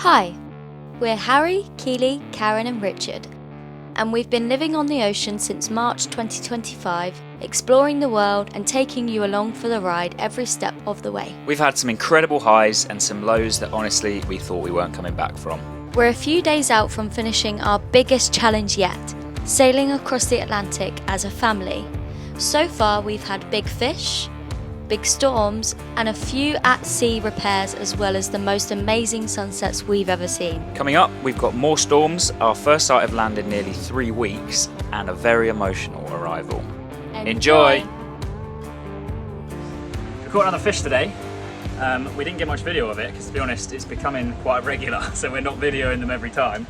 Hi, we're Harry, Keely, Karen and Richard, and we've been living on the ocean since March 2025, exploring the world and taking you along for the ride every step of the way. We've had some incredible highs and some lows that honestly we thought we weren't coming back from. We're a few days out from finishing our biggest challenge yet, sailing across the Atlantic as a family. So far we've had big fish, big storms and a few at-sea repairs, as well as the most amazing sunsets we've ever seen. Coming up, we've got more storms, our first sight of land in nearly 3 weeks, and a very emotional arrival. Enjoy! We caught another fish today. We didn't get much video of it because, to be honest, it's becoming quite regular, so we're not videoing them every time.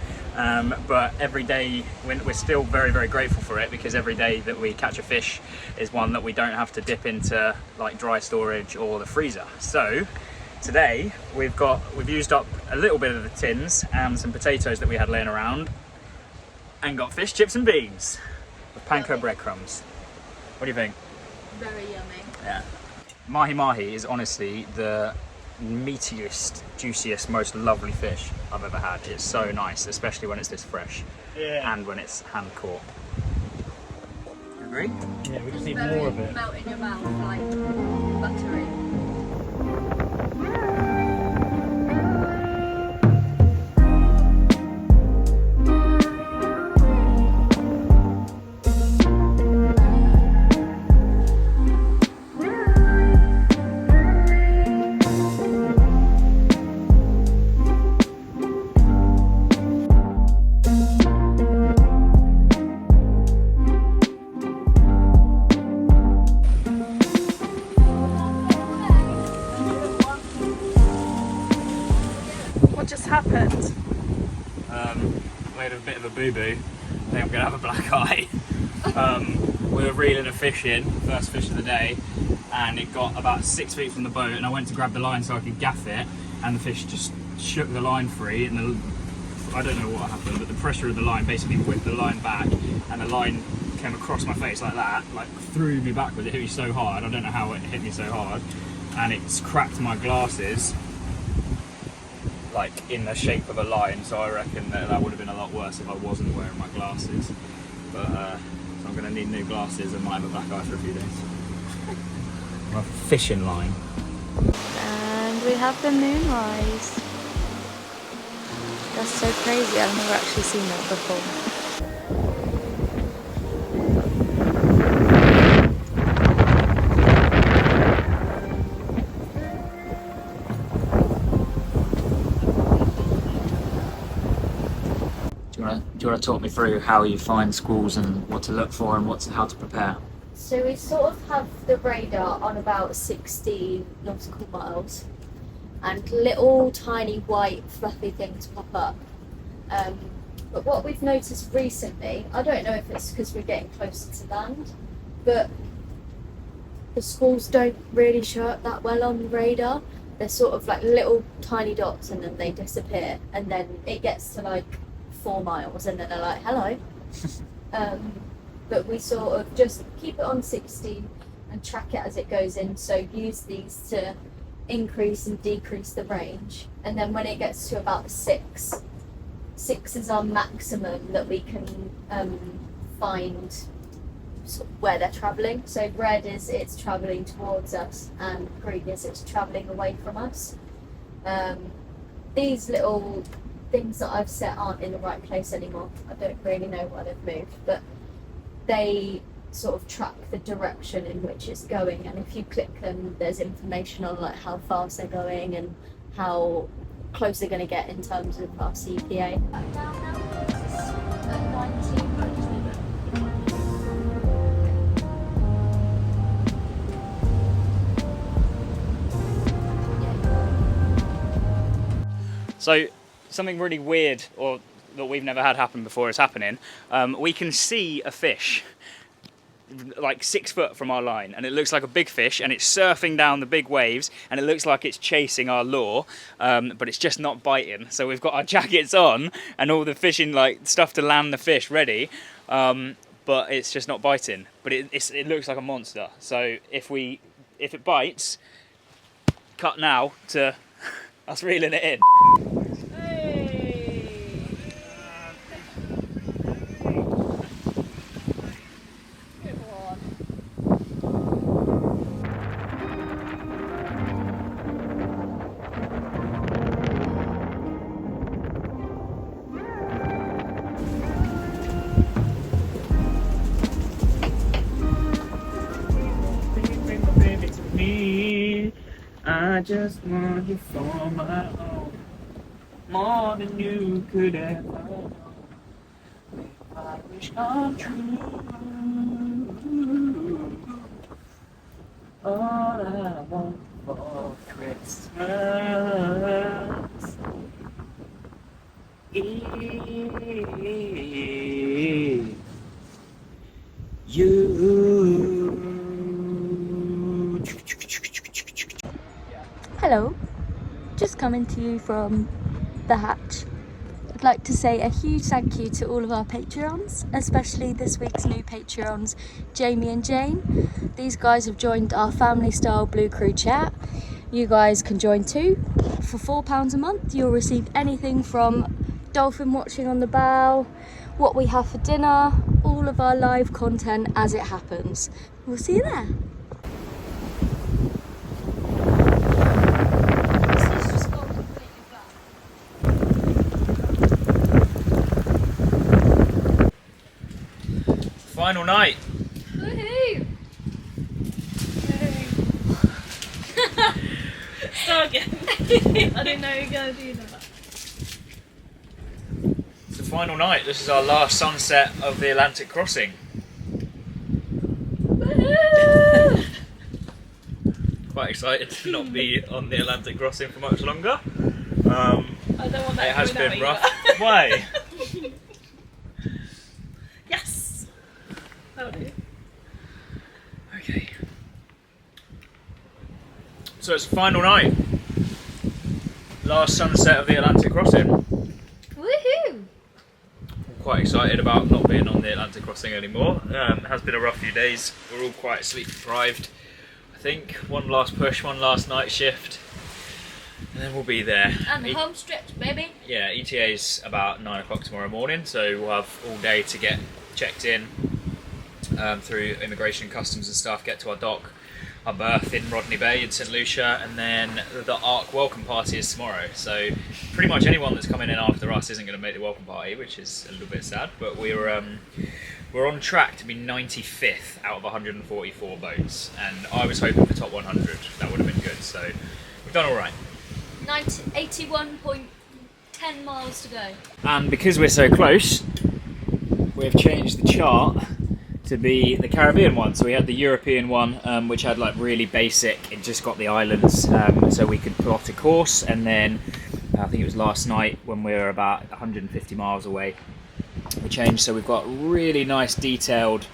But every day we're still very, very grateful for it, because every day that we catch a fish is one that we don't have to dip into like dry storage or the freezer. So today we've used up a little bit of the tins and some potatoes that we had laying around, and got fish chips and beans with panko breadcrumbs. What do you think? Very yummy. Yeah. Mahi mahi is honestly the meatiest, juiciest, most lovely fish I've ever had. It's so nice, especially when it's this fresh. Yeah. And when it's hand caught. You agree? Yeah, we just need more of it. Melt in your mouth like buttery. What just happened? We had a bit of a boo-boo. I think I'm gonna have a black eye. We were reeling a fish in, first fish of the day, and it got about 6 feet from the boat, and I went to grab the line so I could gaff it, and the fish just shook the line free, and I don't know what happened, but the pressure of the line basically whipped the line back, and the line came across my face like that, like threw me backwards. It hit me so hard, I don't know how it hit me so hard, and it's cracked my glasses like in the shape of a line, so I reckon that would have been a lot worse if I wasn't wearing my glasses. But so I'm going to need new glasses and might have a black eye for a few days. My fishing line. And we have the moonrise. That's so crazy, I've never actually seen that before. Do you want to talk me through how you find squalls and what to look for and how to prepare? So we sort of have the radar on about 60 nautical miles, and little tiny white fluffy things pop up. But what we've noticed recently, I don't know if it's because we're getting closer to land, but the squalls don't really show up that well on the radar. They're sort of like little tiny dots and then they disappear, and then it gets to like 4 miles and then they're like, hello. But we sort of just keep it on 60 and track it as it goes in, so use these to increase and decrease the range, and then when it gets to about 6 is our maximum that we can find sort of where they're travelling. So red is it's travelling towards us, and green is it's travelling away from us. These little things that I've set aren't in the right place anymore. I don't really know why they've moved, but they sort of track the direction in which it's going, and if you click them there's information on like how fast they're going and how close they're going to get in terms of our CPA. So something really weird, or that we've never had happen before, is happening. We can see a fish like 6 foot from our line, and it looks like a big fish, and it's surfing down the big waves, and it looks like it's chasing our lure, but it's just not biting. So we've got our jackets on and all the fishing like stuff to land the fish ready, but it's just not biting. But it looks like a monster. So if it bites, cut now to us reeling it in. Hey. just want you for my own, more than you could ever know. Make my wish come true. All I want for Christmas is you. Hello, just coming to you from the hatch. I'd like to say a huge thank you to all of our Patreons, especially this week's new Patreons, Jamie and Jane. These guys have joined our family style Blue Crew chat. You guys can join too. For £4 a month, you'll receive anything from dolphin watching on the bow, what we have for dinner, all of our live content as it happens. We'll see you there. Final night. Woohoo! Start again. I didn't know you were going to do that. It's the final night. This is our last sunset of the Atlantic crossing. Woohoo! Quite excited to not be on the Atlantic crossing for much longer. I don't want that. It has going been out rough. Why? Yes. That'll do. Okay. So it's the final night. Last sunset of the Atlantic crossing. Woohoo! I'm quite excited about not being on the Atlantic crossing anymore. It has been a rough few days. We're all quite sleep deprived. I think one last push, one last night shift, and then we'll be there. And the home stretch, baby. Yeah, ETA's about 9 o'clock tomorrow morning, so we'll have all day to get checked in through immigration, customs and stuff, get to our dock, our berth in Rodney Bay in St Lucia, and then the ARC welcome party is tomorrow. So pretty much anyone that's coming in after us isn't going to make the welcome party, which is a little bit sad, but we're on track to be 95th out of 144 boats, and I was hoping for top 100. That would have been good, so we've done all right. 81.10 miles to go. And because we're so close, we've changed the chart to be the Caribbean one. So we had the European one, which had like really basic, it just got the islands, so we could plot a course, and then I think it was last night when we were about 150 miles away, we changed, so we've got really nice detailed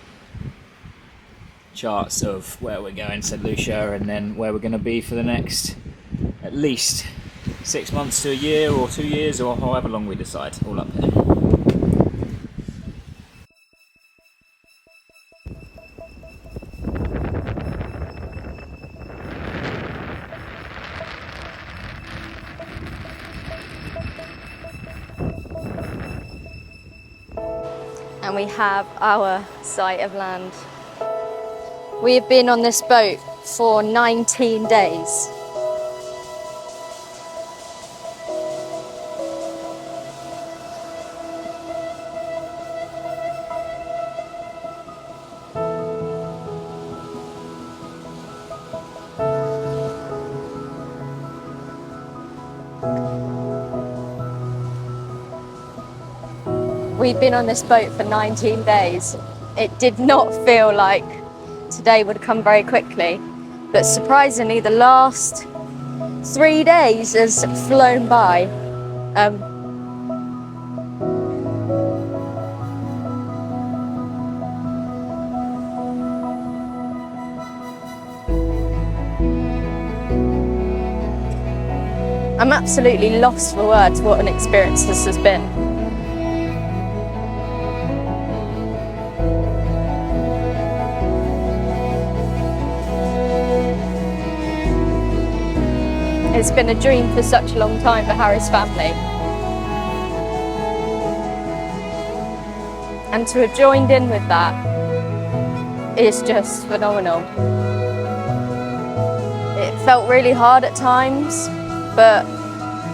charts of where we're going, St Lucia, and then where we're going to be for the next at least 6 months to a year, or 2 years, or however long we decide, all up here. And we have our sight of land. We have been on this boat for 19 days. We've been on this boat for 19 days. It did not feel like today would come very quickly, but surprisingly the last 3 days has flown by. I'm absolutely lost for words what an experience this has been. It's been a dream for such a long time for Harry's family. And to have joined in with that is just phenomenal. It felt really hard at times, but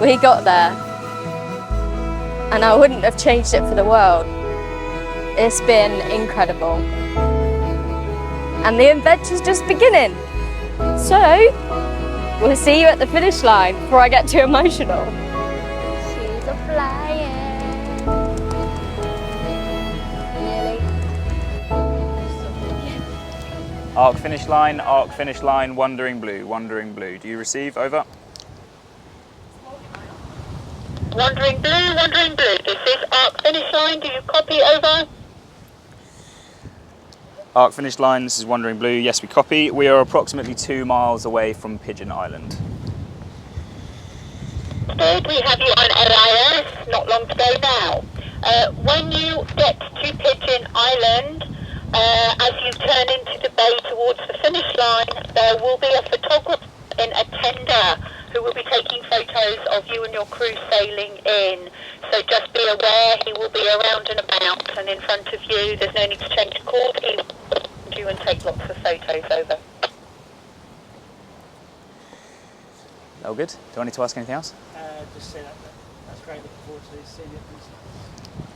we got there. And I wouldn't have changed it for the world. It's been incredible. And the adventure's just beginning. So, We'll see you at the finish line before I get too emotional. She's a flying. Nearly. Arc finish line, wandering blue, wandering blue. Do you receive? Over. Wandering blue, wandering blue. This is arc finish line. Do you copy? Over. Arc finish line, this is wandering blue. Yes, we copy. We are approximately 2 miles away from Pigeon Island. Good. We have you on LIS. Not long to go now. When you get to Pigeon Island, as you turn into the bay towards the finish line, there will be a photographer in a tender who will be taking photos of you and your crew sailing in. So just be aware, he will be around and about and in front of you. There's no need to change course. He will find you and take lots of photos. Over. All good? Do I need to ask anything else? Just say that. That's great. Looking forward to seeing it.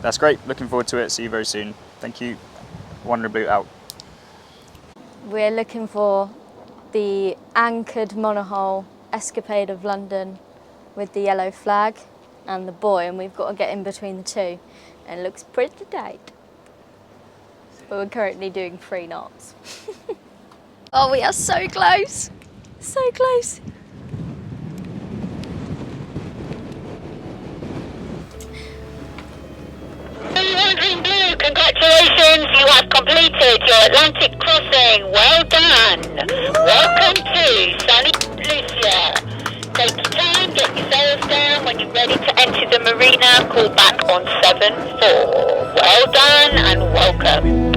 That's great. Looking forward to it. See you very soon. Thank you. Wandering blue out. We're looking for the anchored monohull Escapade of London with the yellow flag and the buoy, and we've got to get in between the two, and it looks pretty tight. But we're currently doing 3 knots. Oh, we are so close, so close. Wandering blue, congratulations, you have completed your Atlantic crossing. Well done. Welcome to sunny Lucia. Take your time, get your sails down. When you're ready to enter the marina, call back on 7-4. Well done and welcome.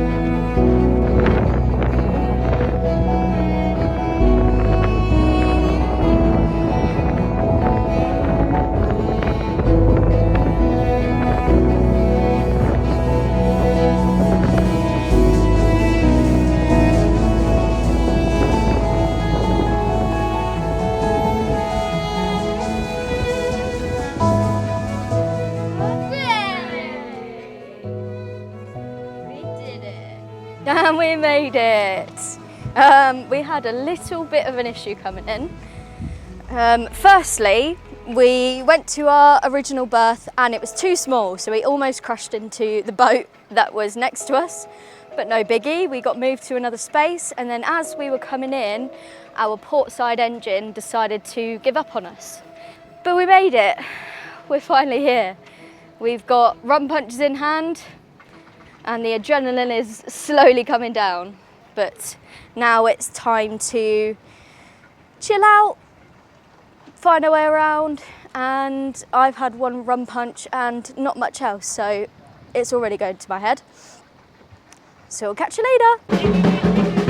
And we made it. We had a little bit of an issue coming in. Firstly, we went to our original berth and it was too small, so we almost crashed into the boat that was next to us, but no biggie. We got moved to another space, and then as we were coming in, our portside engine decided to give up on us. But we made it. We're finally here. We've got rum punches in hand, and the adrenaline is slowly coming down. But now it's time to chill out, find our way around, and I've had 1 rum punch and not much else, so it's already going to my head. So we'll catch you later.